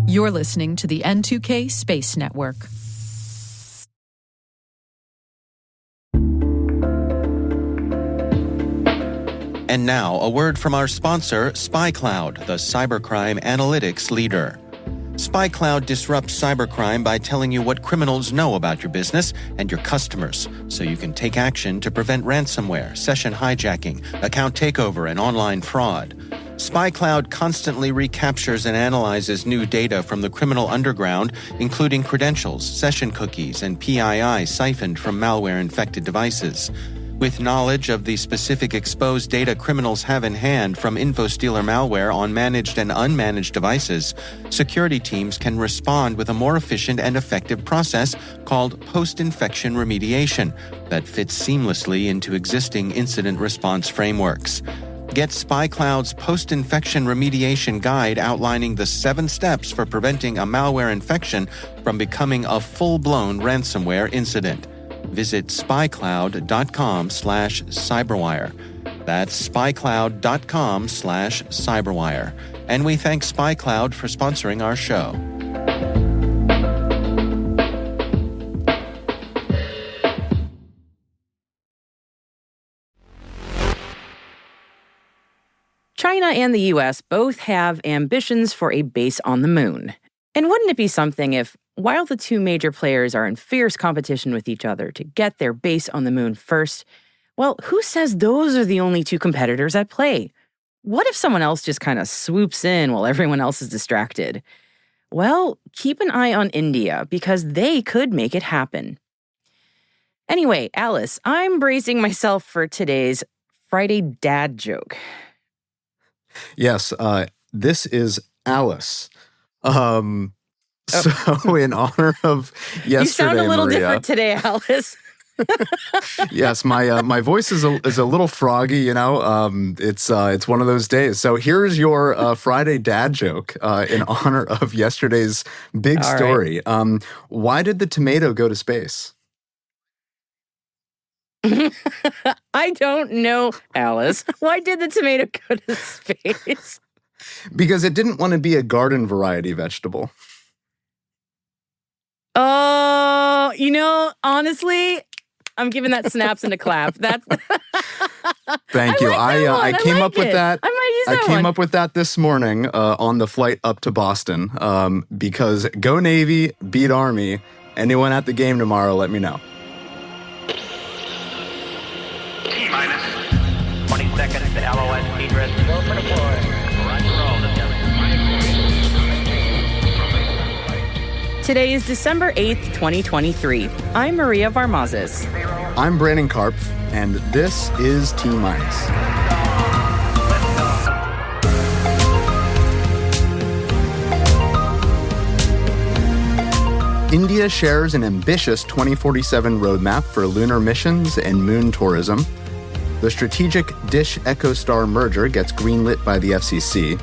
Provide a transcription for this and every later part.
You're listening to the N2K Space Network. And now, a word from our sponsor, SpyCloud, the cybercrime analytics leader. SpyCloud disrupts cybercrime by telling you what criminals know about your business and your customers, so you can take action to prevent ransomware, session hijacking, account takeover, and online fraud. SpyCloud constantly recaptures and analyzes new data from the criminal underground, including credentials, session cookies, and PII siphoned from malware-infected devices. With knowledge of the specific exposed data criminals have in hand from InfoStealer malware on managed and unmanaged devices, security teams can respond with a more efficient and effective process called post-infection remediation that fits seamlessly into existing incident response frameworks. Get SpyCloud's post-infection remediation guide outlining the 7 steps for preventing a malware infection from becoming a full-blown ransomware incident. Visit spycloud.com/cyberwire. That's spycloud.com/cyberwire. And we thank SpyCloud for sponsoring our show. China and the U.S. both have ambitions for a base on the moon. And wouldn't it be something if, while the two major players are in fierce competition with each other to get their base on the moon first, well, who says those are the only two competitors at play? What if someone else just kind of swoops in while everyone else is distracted? Well, keep an eye on India because they could make it happen. Anyway, Alice, I'm bracing myself for today's Friday dad joke. Yes, this is Alice. So in honor of yesterday, you sound a little Maria, different today, Alice. Yes, my voice is a little froggy. You know, it's one of those days. So here's your Friday dad joke in honor of yesterday's big story. Right. Why did the tomato go to space? I don't know, Alice. Why did the tomato go to space? Because it didn't want to be a garden variety vegetable. Oh, honestly, I'm giving that snaps and a clap. That's Thank you. I came up with that. I might use that I came up with that this morning on the flight up to Boston because go Navy, beat Army. Anyone at the game tomorrow, let me know. T-minus 20 seconds to LOS Egress. Go for the floor. Roger roll. Today is December 8th, 2023. I'm Maria Varmazes. I'm Brandon Karpf, and this is T-minus. India shares an ambitious 2047 roadmap for lunar missions and moon tourism. The strategic Dish-EchoStar merger gets greenlit by the FCC.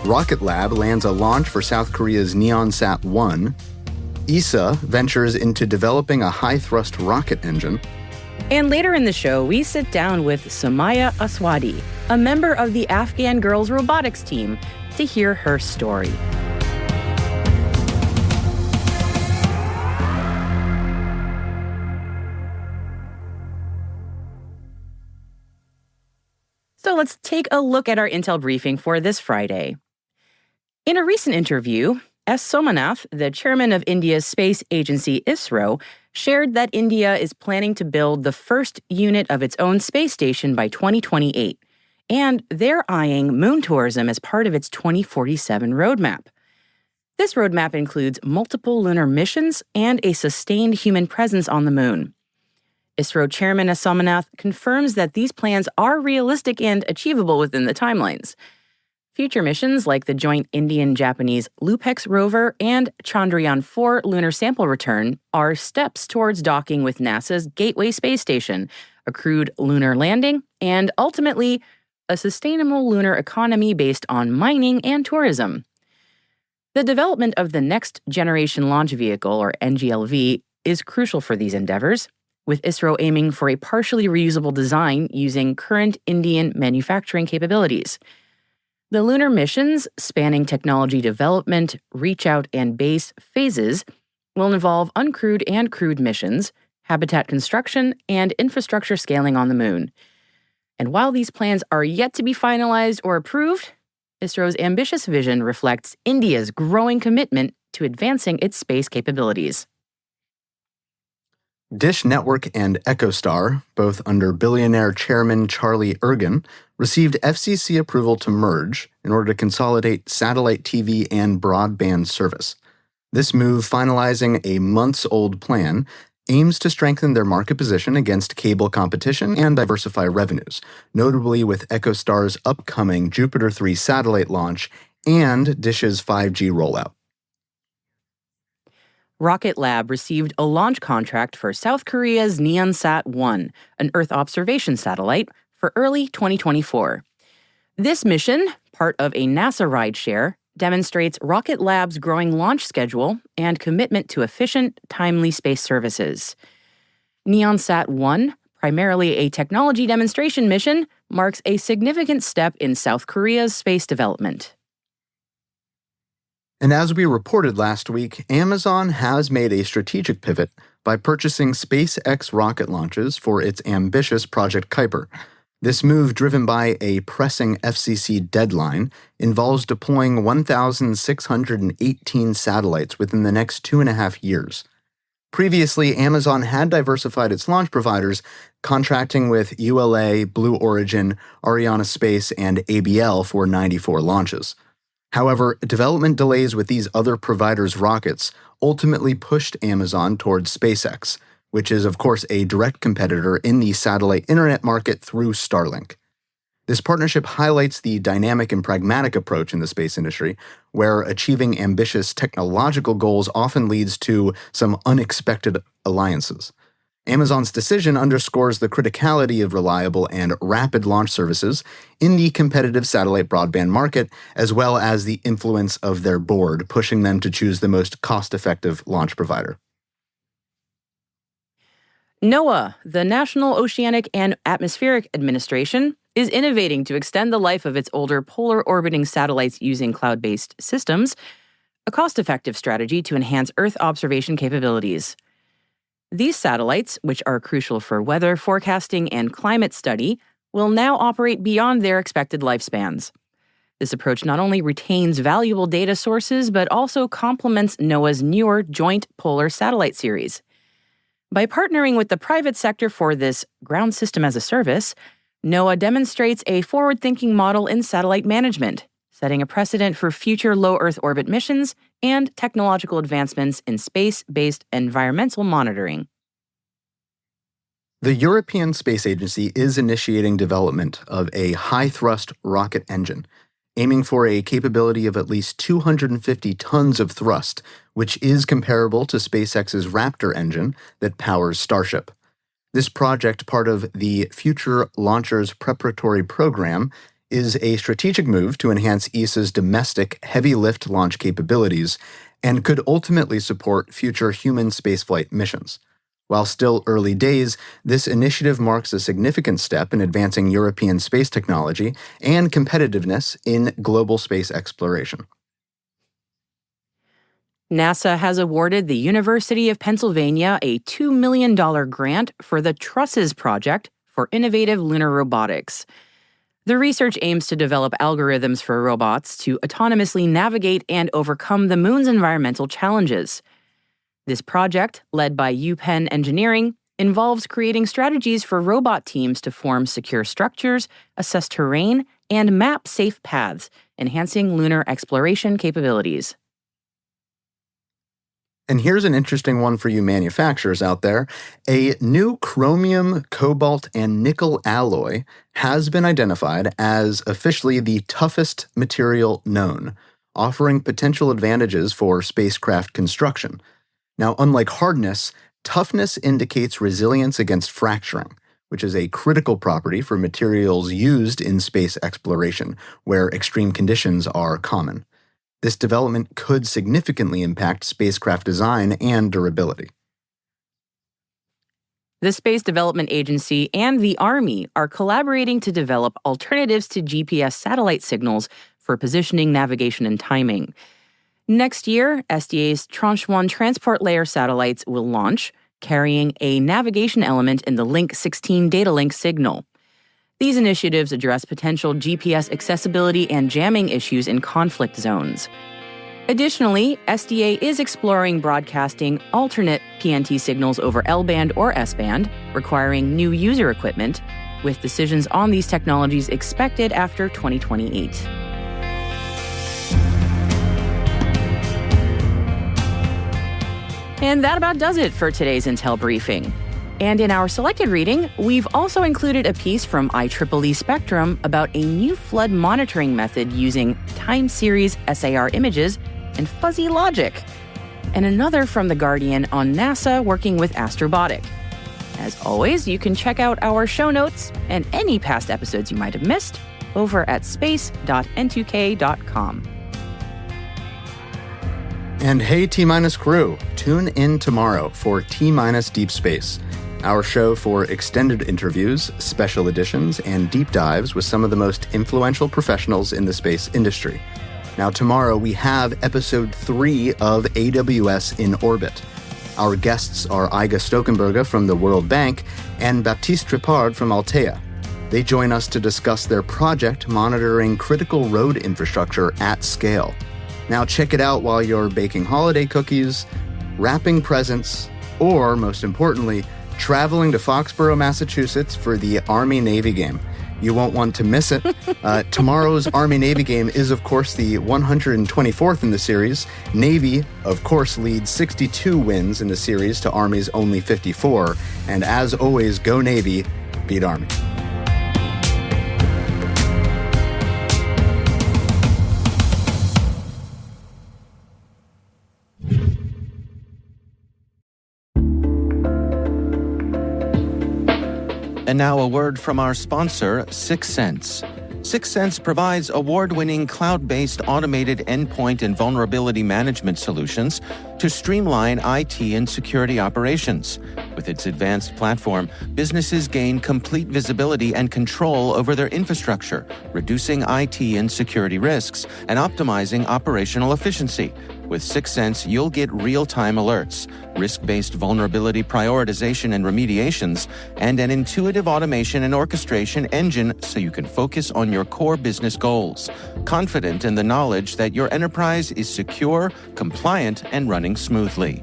Rocket Lab lands a launch for South Korea's Neonsat-1. ESA ventures into developing a high-thrust rocket engine. And later in the show, we sit down with Somaya Aswadi, a member of the Afghan Girls Robotics Team, to hear her story. So let's take a look at our intel briefing for this Friday. In a recent interview, S. Somanath, the chairman of India's space agency ISRO, shared that India is planning to build the first unit of its own space station by 2028, and they're eyeing moon tourism as part of its 2047 roadmap. This roadmap includes multiple lunar missions and a sustained human presence on the moon. ISRO chairman S. Somanath confirms that these plans are realistic and achievable within the timelines. Future missions like the joint Indian-Japanese LUPEX rover and Chandrayaan-4 lunar sample return are steps towards docking with NASA's Gateway space station, a crewed lunar landing, and ultimately, a sustainable lunar economy based on mining and tourism. The development of the Next Generation Launch Vehicle, or NGLV, is crucial for these endeavors, with ISRO aiming for a partially reusable design using current Indian manufacturing capabilities. The lunar missions, spanning technology development, reach out, and base phases, will involve uncrewed and crewed missions, habitat construction, and infrastructure scaling on the moon. And while these plans are yet to be finalized or approved, ISRO's ambitious vision reflects India's growing commitment to advancing its space capabilities. Dish Network and EchoStar, both under billionaire chairman Charlie Ergen, received FCC approval to merge in order to consolidate satellite TV and broadband service. This move, finalizing a months-old plan, aims to strengthen their market position against cable competition and diversify revenues, notably with EchoStar's upcoming Jupiter 3 satellite launch and Dish's 5G rollout. Rocket Lab received a launch contract for South Korea's Nyeonsat-1, an Earth observation satellite, for early 2024. This mission, part of a NASA rideshare, demonstrates Rocket Lab's growing launch schedule and commitment to efficient, timely space services. Nyeonsat-1, primarily a technology demonstration mission, marks a significant step in South Korea's space development. And as we reported last week, Amazon has made a strategic pivot by purchasing SpaceX rocket launches for its ambitious Project Kuiper. This move, driven by a pressing FCC deadline, involves deploying 1,618 satellites within the next 2.5 years. Previously, Amazon had diversified its launch providers, contracting with ULA, Blue Origin, Ariane Space, and ABL for 94 launches. However, development delays with these other providers' rockets ultimately pushed Amazon towards SpaceX, which is, of course, a direct competitor in the satellite internet market through Starlink. This partnership highlights the dynamic and pragmatic approach in the space industry, where achieving ambitious technological goals often leads to some unexpected alliances. Amazon's decision underscores the criticality of reliable and rapid launch services in the competitive satellite broadband market, as well as the influence of their board, pushing them to choose the most cost-effective launch provider. NOAA, the National Oceanic and Atmospheric Administration, is innovating to extend the life of its older polar orbiting satellites using cloud-based systems, a cost-effective strategy to enhance Earth observation capabilities. These satellites, which are crucial for weather forecasting and climate study, will now operate beyond their expected lifespans. This approach not only retains valuable data sources, but also complements NOAA's newer Joint Polar Satellite series. By partnering with the private sector for this ground system as a service, NOAA demonstrates a forward-thinking model in satellite management, setting a precedent for future low Earth orbit missions and technological advancements in space-based environmental monitoring. The European Space Agency is initiating development of a high-thrust rocket engine, aiming for a capability of at least 250 tons of thrust, which is comparable to SpaceX's Raptor engine that powers Starship. This project, part of the Future Launchers Preparatory Program, is a strategic move to enhance ESA's domestic heavy lift launch capabilities and could ultimately support future human spaceflight missions. While still early days, this initiative marks a significant step in advancing European space technology and competitiveness in global space exploration. NASA has awarded the University of Pennsylvania a $2 million grant for the Trusses Project for innovative lunar robotics. The research aims to develop algorithms for robots to autonomously navigate and overcome the moon's environmental challenges. This project, led by UPenn Engineering, involves creating strategies for robot teams to form secure structures, assess terrain, and map safe paths, enhancing lunar exploration capabilities. And here's an interesting one for you manufacturers out there. A new chromium, cobalt, and nickel alloy has been identified as officially the toughest material known, offering potential advantages for spacecraft construction. Now, unlike hardness, toughness indicates resilience against fracturing, which is a critical property for materials used in space exploration, where extreme conditions are common. This development could significantly impact spacecraft design and durability. The Space Development Agency and the Army are collaborating to develop alternatives to GPS satellite signals for positioning, navigation, and timing. Next year, SDA's Tranche 1 transport layer satellites will launch, carrying a navigation element in the Link 16 data link signal. These initiatives address potential GPS accessibility and jamming issues in conflict zones. Additionally, SDA is exploring broadcasting alternate PNT signals over L-band or S-band, requiring new user equipment, with decisions on these technologies expected after 2028. And that about does it for today's Intel briefing. And in our selected reading, we've also included a piece from IEEE Spectrum about a new flood monitoring method using time series SAR images and fuzzy logic, and another from The Guardian on NASA working with Astrobotic. As always, you can check out our show notes and any past episodes you might have missed over at space.n2k.com. And hey, T-Minus crew, tune in tomorrow for T-Minus Deep Space, our show for extended interviews, special editions, and deep dives with some of the most influential professionals in the space industry. Now, tomorrow we have episode 3 of AWS in Orbit. Our guests are Iga Stokenberga from the World Bank and Baptiste Tripard from Altea. They join us to discuss their project monitoring critical road infrastructure at scale. Now check it out while you're baking holiday cookies, wrapping presents, or, most importantly, traveling to Foxborough, Massachusetts for the Army-Navy game. You won't want to miss it. Tomorrow's Army-Navy game is, of course, the 124th in the series. Navy, of course, leads 62 wins in the series to Army's only 54. And as always, go Navy, beat Army. And now a word from our sponsor, 6 Sense. 6 Sense provides award-winning cloud-based automated endpoint and vulnerability management solutions to streamline IT and security operations. With its advanced platform, businesses gain complete visibility and control over their infrastructure, reducing IT and security risks and optimizing operational efficiency. With 6 Sense, you'll get real-time alerts, risk-based vulnerability prioritization and remediations, and an intuitive automation and orchestration engine so you can focus on your core business goals, confident in the knowledge that your enterprise is secure, compliant, and running smoothly.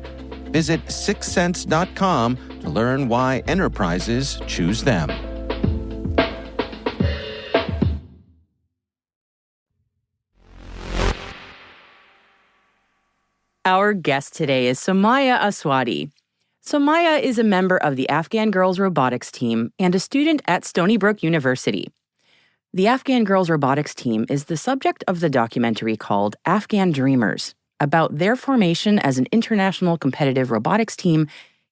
Visit 6sense.com to learn why enterprises choose them. Our guest today is Somaya Aswadi. Somaya is a member of the Afghan Girls Robotics Team and a student at Stony Brook University. The Afghan Girls Robotics Team is the subject of the documentary called Afghan Dreamers, about their formation as an international competitive robotics team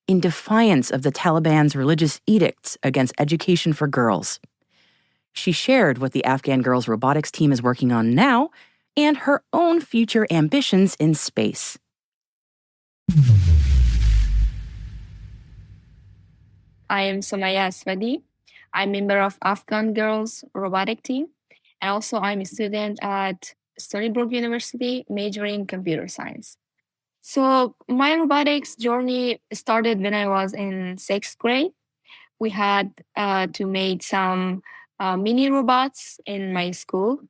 in defiance of the Taliban's religious edicts against education for girls. She shared what the Afghan Girls Robotics Team is working on now and her own future ambitions in space. I am Somaya Aswadi. I'm a member of Afghan Girls Robotics Team, and also I'm a student at Stony Brook University, majoring in computer science. So my robotics journey started when I was in 6th grade. We had to make some mini robots in my school.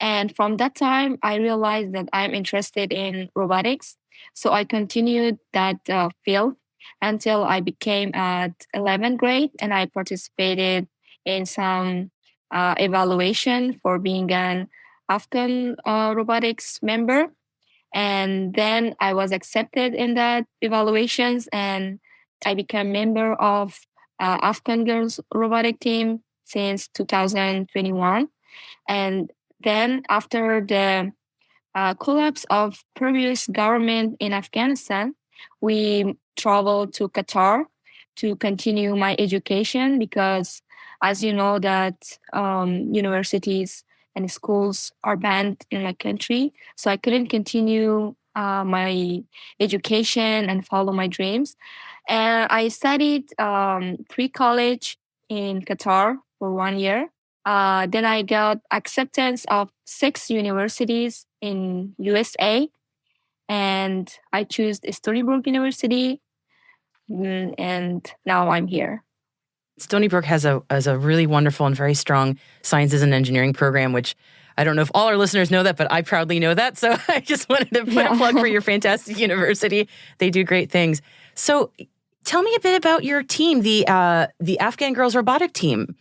And from that time, I realized that I'm interested in robotics. So I continued that field until I became at 11th grade, and I participated in some evaluation for being an Afghan robotics member. And then I was accepted in that evaluations, and I became member of Afghan Girls Robotics Team since 2021. And then after the collapse of previous government in Afghanistan, we traveled to Qatar to continue my education because, as you know, that universities and schools are banned in my country. So I couldn't continue my education and follow my dreams. And I studied pre-college in Qatar for 1 year. Then I got acceptance of 6 universities in USA, and I chose Stony Brook University, and now I'm here. Stony Brook has a really wonderful and very strong sciences and engineering program, which I don't know if all our listeners know that, but I proudly know that. So I just wanted to put a plug for your fantastic university. They do great things. So tell me a bit about your team, the Afghan Girls Robotic Team.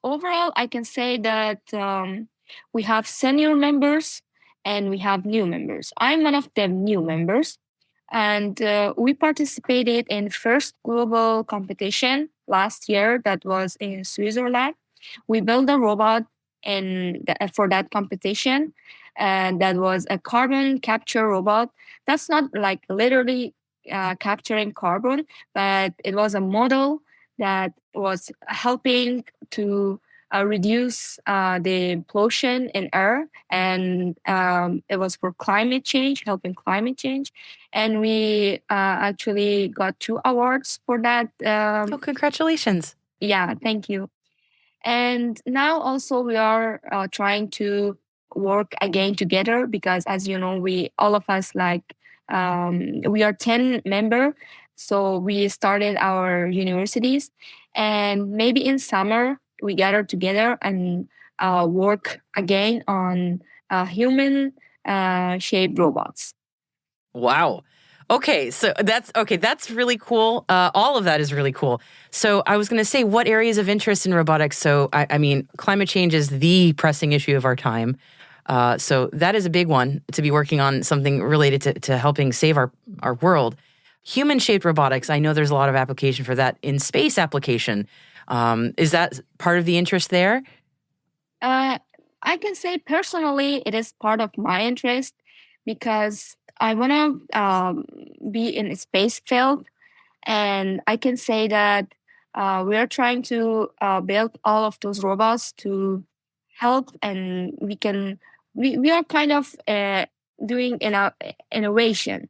Overall, I can say that we have senior members and we have new members. I'm one of the new members, and we participated in first global competition last year that was in Switzerland. We built a robot for that competition, and that was a carbon capture robot. That's not like literally capturing carbon, but it was a model that was helping to reduce the pollution in air, and it was for climate change, helping climate change. And we actually got 2 awards for that. Congratulations. Yeah, thank you. And now also we are trying to work again together because, as you know, all of us we are 10 member. So we started our universities, and maybe in summer we gather together and work again on human shaped robots. Wow. Okay, so that's really cool. All of that is really cool. So I was going to say, what areas of interest in robotics? So I mean, climate change is the pressing issue of our time. So that is a big one, to be working on something related to helping save our world. Human-shaped robotics, I know there's a lot of application for that in space application. Is that part of the interest there? I can say personally, it is part of my interest because I want to be in a space field, and I can say that we are trying to build all of those robots to help, and we are kind of doing innovation.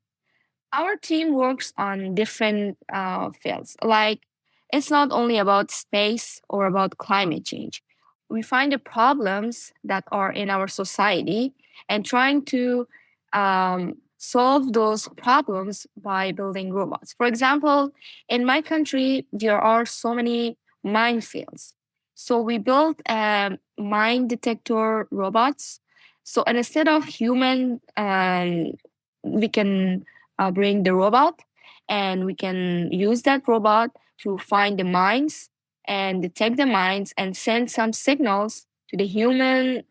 Our team works on different fields. Like, it's not only about space or about climate change. We find the problems that are in our society and trying to solve those problems by building robots. For example, in my country, there are so many minefields. So we built mine detector robots. So instead of human, we can bring the robot, and we can use that robot to find the mines and detect the mines and send some signals to the human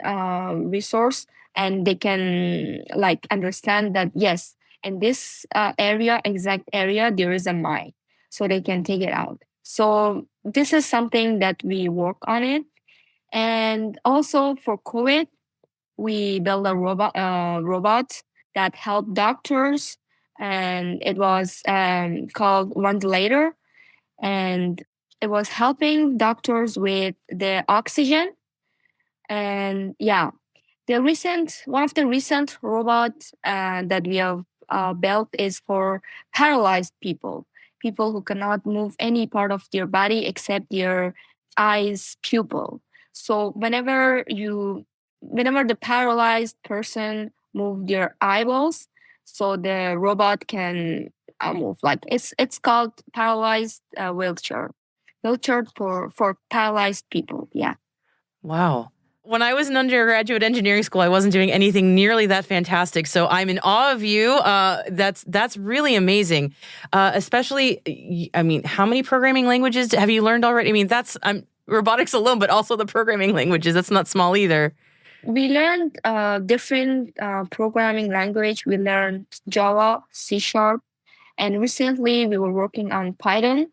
resource, and they can understand that yes, in this exact area there is a mine, so they can take it out. So this is something that we work on it. And also for COVID, we built a robot that helped doctors, and it was called ventilator, and it was helping doctors with the oxygen. And yeah, one of the recent robots that we have built is for paralyzed people who cannot move any part of their body except their eyes pupil. So whenever the paralyzed person move their eyeballs, so the robot can move. Like, it's called paralyzed wheelchair for paralyzed people. Yeah. Wow. When I was in undergraduate engineering school, I wasn't doing anything nearly that fantastic. So I'm in awe of you. That's really amazing. Especially, I mean, how many programming languages have you learned already? I mean, robotics alone, but also the programming languages. That's not small either. We learned different programming language. We learned Java, C#, and recently we were working on Python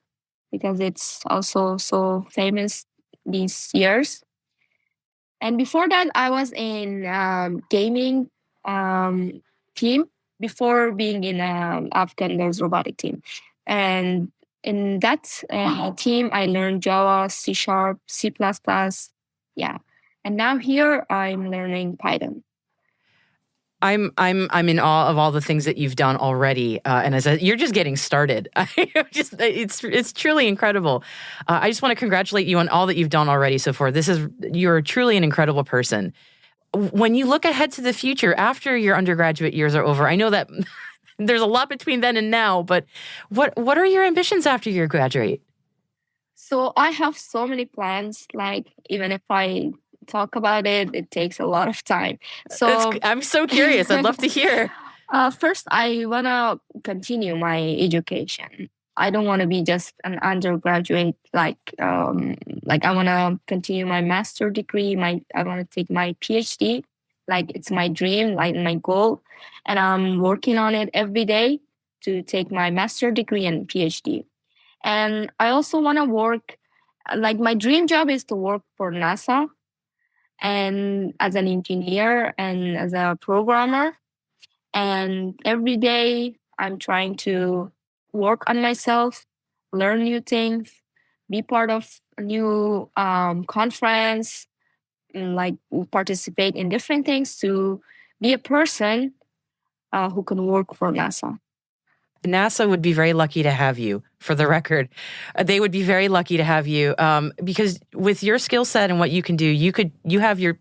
because it's also so famous these years. And before that, I was in gaming team before being in Afghan Girls Robotics Team. And in that team, I learned Java, C#, C++. Yeah. And now here I'm learning Python. I'm in awe of all the things that you've done already, and you're just getting started. It's truly incredible. I just want to congratulate you on all that you've done already so far. You're truly an incredible person. When you look ahead to the future after your undergraduate years are over, I know that there's a lot between then and now, but what are your ambitions after you graduate? So I have so many plans. Like, even if I talk about it, it takes a lot of time. So I'm so curious. I'd love to hear. First, I want to continue my education. I don't want to be just an undergraduate. Like I want to continue my master degree. I want to take my PhD. Like, it's my dream, like my goal, and I'm working on it every day to take my master degree and PhD. And I also want to work. Like, my dream job is to work for NASA, and as an engineer and as a programmer. And every day I'm trying to work on myself, learn new things, be part of a new conference, and like participate in different things to be a person who can work for NASA. NASA would be very lucky to have you, for the record. They would be very lucky to have you because with your skill set and what you can do, you'll have your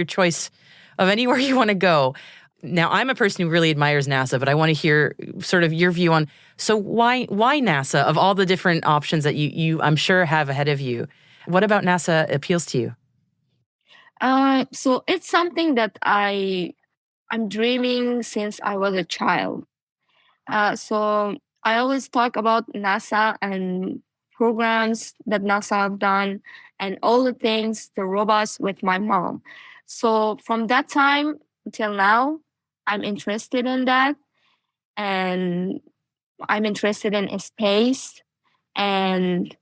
choice of anywhere you want to go. Now, I'm a person who really admires NASA, but I want to hear sort of your view on, so why NASA of all the different options that you I'm sure have ahead of you? What about NASA appeals to you? So it's something that I'm dreaming since I was a child. So I always talk about NASA and programs that NASA have done and all the things, the robots, with my mom. So from that time till now, I'm interested in that, and I'm interested in space, and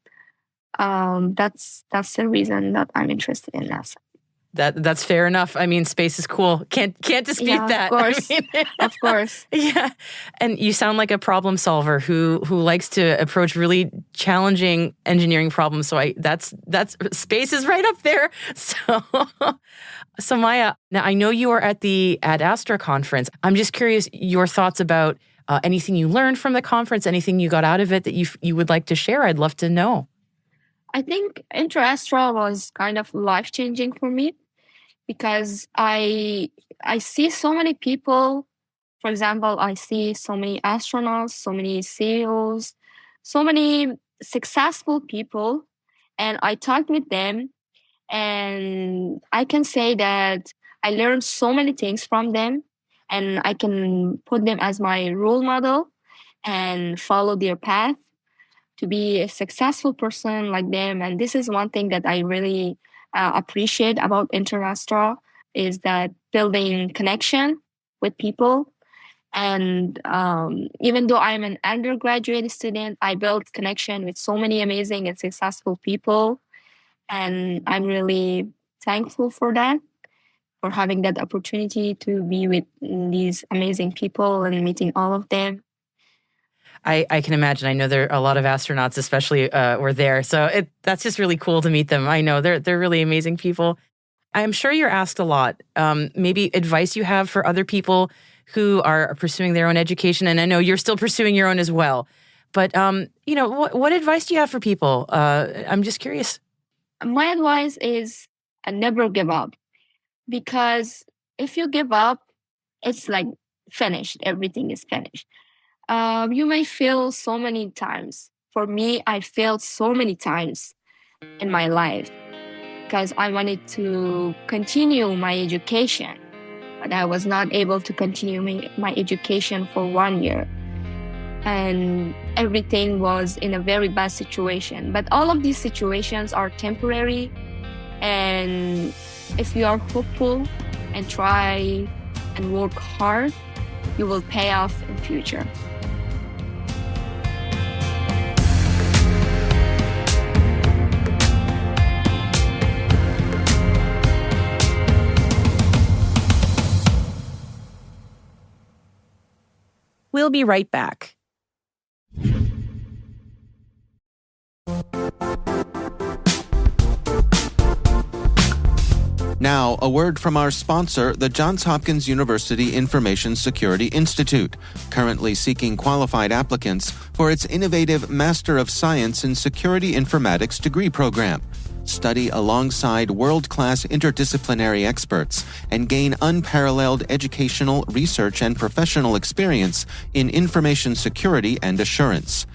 that's the reason that I'm interested in NASA. That's fair enough. I mean, space is cool. Can't dispute that. Of course. Of course. Yeah. And you sound like a problem solver who likes to approach really challenging engineering problems. So that's space is right up there. So Maya, now I know you are at the Ad Astra conference. I'm just curious your thoughts about anything you learned from the conference, anything you got out of it that you would like to share. I'd love to know. I think Inter-Astra was kind of life-changing for me, because I see so many people. For example, I see so many astronauts, so many CEOs, so many successful people, and I talked with them, and I can say that I learned so many things from them, and I can put them as my role model and follow their path to be a successful person like them. And this is one thing that I really appreciate about Inter-Astra, is that building connection with people. And even though I'm an undergraduate student, I built connection with so many amazing and successful people. And I'm really thankful for that, for having that opportunity to be with these amazing people and meeting all of them. I can imagine. I know there are a lot of astronauts, especially were there. So that's just really cool to meet them. I know they're really amazing people. I'm sure you're asked a lot. Maybe advice you have for other people who are pursuing their own education, and I know you're still pursuing your own as well. But what advice do you have for people? I'm just curious. My advice is never give up, because if you give up, it's like finished. Everything is finished. You may fail so many times. For me, I failed so many times in my life because I wanted to continue my education, but I was not able to continue my education for 1 year. And everything was in a very bad situation. But all of these situations are temporary. And if you are hopeful and try and work hard, you will pay off in future. We'll be right back. Now, a word from our sponsor, the Johns Hopkins University Information Security Institute, currently seeking qualified applicants for its innovative Master of Science in Security Informatics degree program. Study alongside world-class interdisciplinary experts and gain unparalleled educational, research, and professional experience in information security and assurance.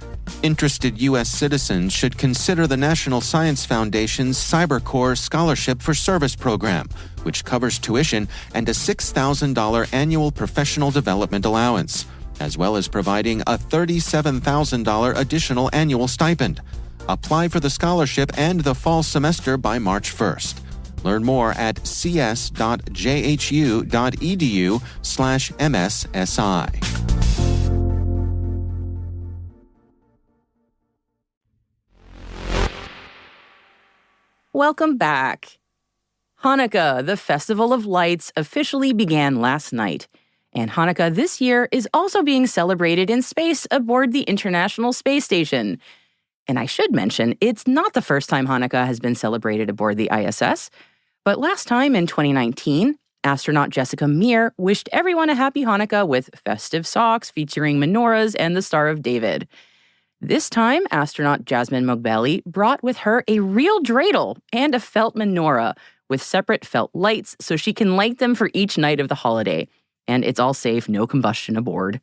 Interested U.S. citizens should consider the National Science Foundation's CyberCore Scholarship for Service program, which covers tuition and a $6,000 annual professional development allowance, as well as providing a $37,000 additional annual stipend. Apply for the scholarship and the fall semester by March 1st. Learn more at cs.jhu.edu/MSSI. Welcome back. Hanukkah, the Festival of Lights, officially began last night. And Hanukkah this year is also being celebrated in space aboard the International Space Station. And I should mention, it's not the first time Hanukkah has been celebrated aboard the ISS. But last time in 2019, astronaut Jessica Meir wished everyone a happy Hanukkah with festive socks featuring menorahs and the Star of David. This time, astronaut Jasmine Mogbelli brought with her a real dreidel and a felt menorah with separate felt lights so she can light them for each night of the holiday. And it's all safe, no combustion aboard.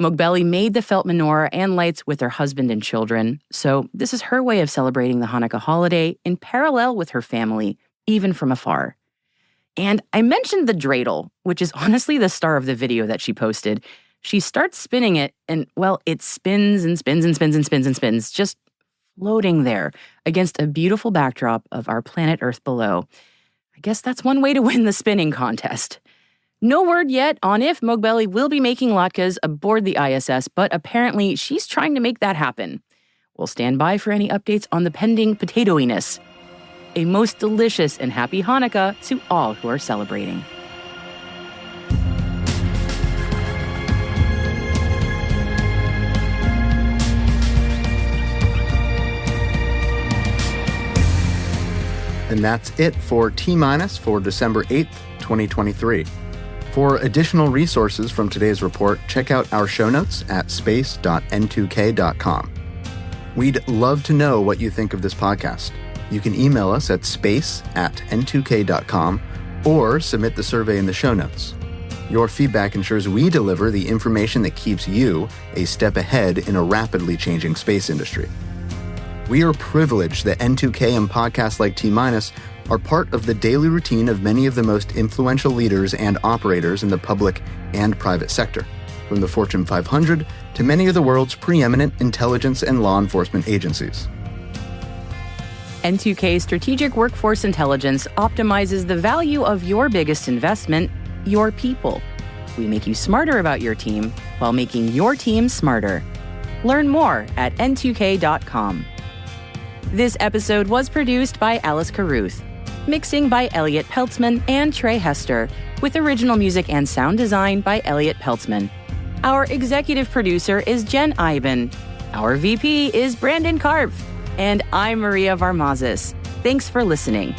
Mogbelli made the felt menorah and lights with her husband and children, so this is her way of celebrating the Hanukkah holiday in parallel with her family, even from afar. And I mentioned the dreidel, which is honestly the star of the video that she posted. She starts spinning it, and, well, it spins and spins and spins and spins and spins, just floating there against a beautiful backdrop of our planet Earth below. I guess that's one way to win the spinning contest. No word yet on if Mogbelli will be making latkes aboard the ISS, but apparently she's trying to make that happen. We'll stand by for any updates on the pending potatoiness. A most delicious and happy Hanukkah to all who are celebrating. And that's it for T- for December 8th, 2023. For additional resources from today's report, check out our show notes at space.n2k.com. We'd love to know what you think of this podcast. You can email us at space@n2k.com or submit the survey in the show notes. Your feedback ensures we deliver the information that keeps you a step ahead in a rapidly changing space industry. We are privileged that N2K and podcasts like T- are part of the daily routine of many of the most influential leaders and operators in the public and private sector, from the Fortune 500 to many of the world's preeminent intelligence and law enforcement agencies. N2K Strategic Workforce Intelligence optimizes the value of your biggest investment, your people. We make you smarter about your team while making your team smarter. Learn more at n2k.com. This episode was produced by Alice Carruth, mixing by Elliot Peltzman and Trey Hester, with original music and sound design by Elliot Peltzman. Our executive producer is Jen Iben. Our VP is Brandon Karpf. And I'm Maria Varmazis. Thanks for listening.